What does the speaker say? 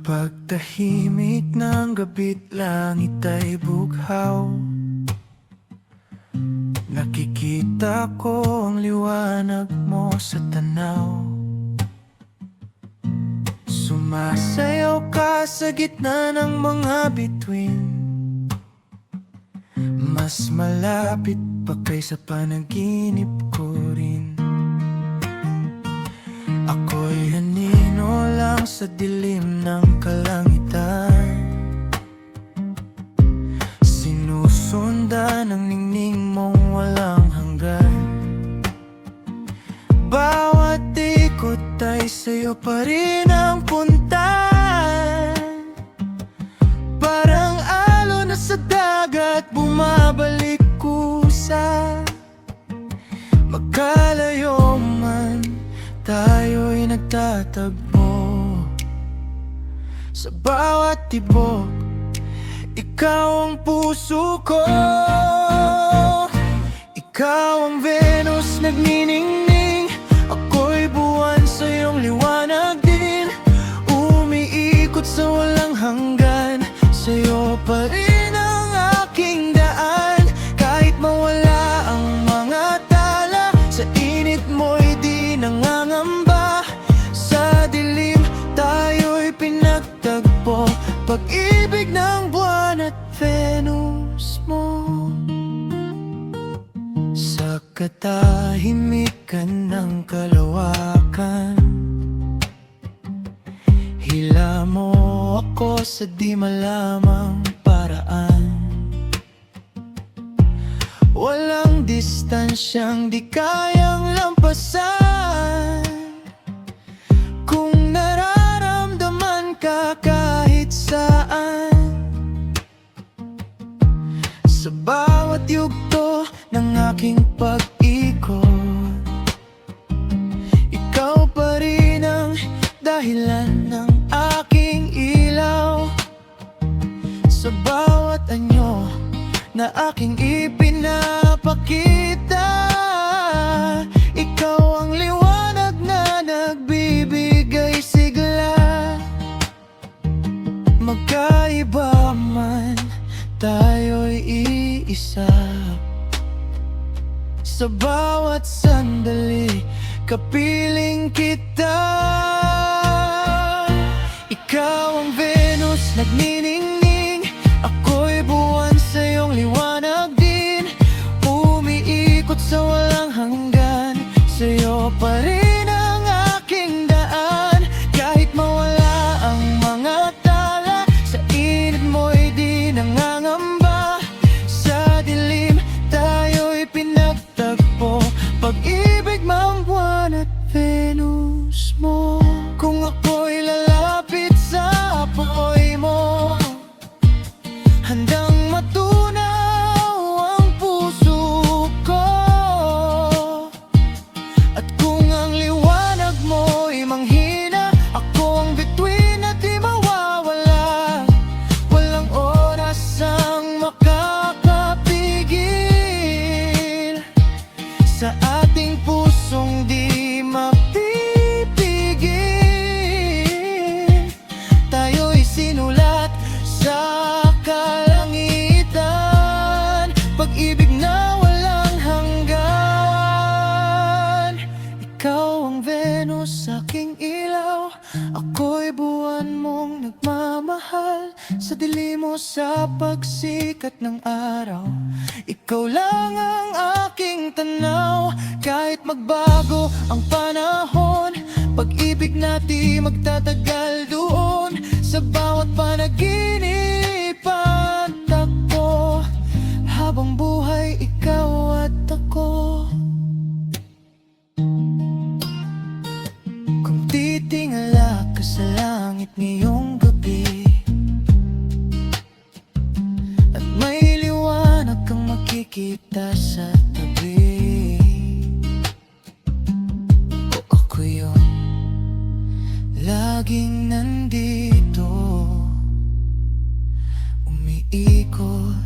Kapag tahimik ng gabi't langit ay bughaw, nakikita ko ang liwanag mo sa tanaw. Sumasayaw ka sa gitna ng mga bituin, mas malapit pa kaysa panaginip ko rin. Ako'y anino lang sa dilim ng kalangitan, sinusundan ang ningning mong walang hanggan. Bawat ikot ay sa'yo pa rin ang puntan, parang alon na sa dagat bumabalik kusa. Magkalayo man, tayo'y nagtatagpo. Sa bawat tibok, ikaw ang puso ko. Ikaw ang Venus nagniningning, ako'y buwan sa iyong liwanag din. Umiikot sa walang hanggan, sa'yo pa rin ang aking daan. Kahit mawala ang mga tala, sa init mo'y di nangangamba. Sa dilim tayo'y pinagtagpo, pag-ibig ng buwan at Venus mo. Sa katahimikan ng kalawakan, hila mo ako sa di malamang paraan. Walang distansyang di kayang lampasan, kung nararamdaman ka kahit saan. Sa bawat yugto ng aking pag-ikot, ikaw pa rin ang dahilan ng aking ilaw. Sa bawat anyo na aking ipinapakita, ikaw ang liwanag na nagbibigay sigla. Magkaiba man, tayo'y iisa. Sa bawat sandali, kapiling kita. Ikaw ang Venus nagniningning, ako'y buwan sa iyong liwanag din. Umiikot sa walang hanggan, sa'yo pa rin ang aking daan. Kahit mawala ang mga tala, sa init mo'y di nangangamba. Sa dilim tayo'y pinagtagpo, pag-ibig mang buwan at Venus mo. Kung ako'y lalapit sa apoy mo, handang matunaw ang puso ko. At kung ang liwanag mo'y manghina, ako ang bituin na di mawawala. Walang oras ang makakapigil sa ating pusong di mapipigil. Tayo'y sinulat sa kalangitan, pag-ibig na walang hanggan. Ikaw ang Venus, aking ilaw, ako'y buwan mong nagmamahal. Sa dilim mo, sa pagsikat ng araw, ikaw lang ang aking tanaw. Kahit magbago ang panahon, pag-ibig natin magtatagal doon. Sa bawat panaginip at takbo, habang buhay ikaw at ako. Kung titingala ka sa langit ngayong gabi, at may liwanag kang makikita sa tabi, o ako yun, laging nandito, umiikot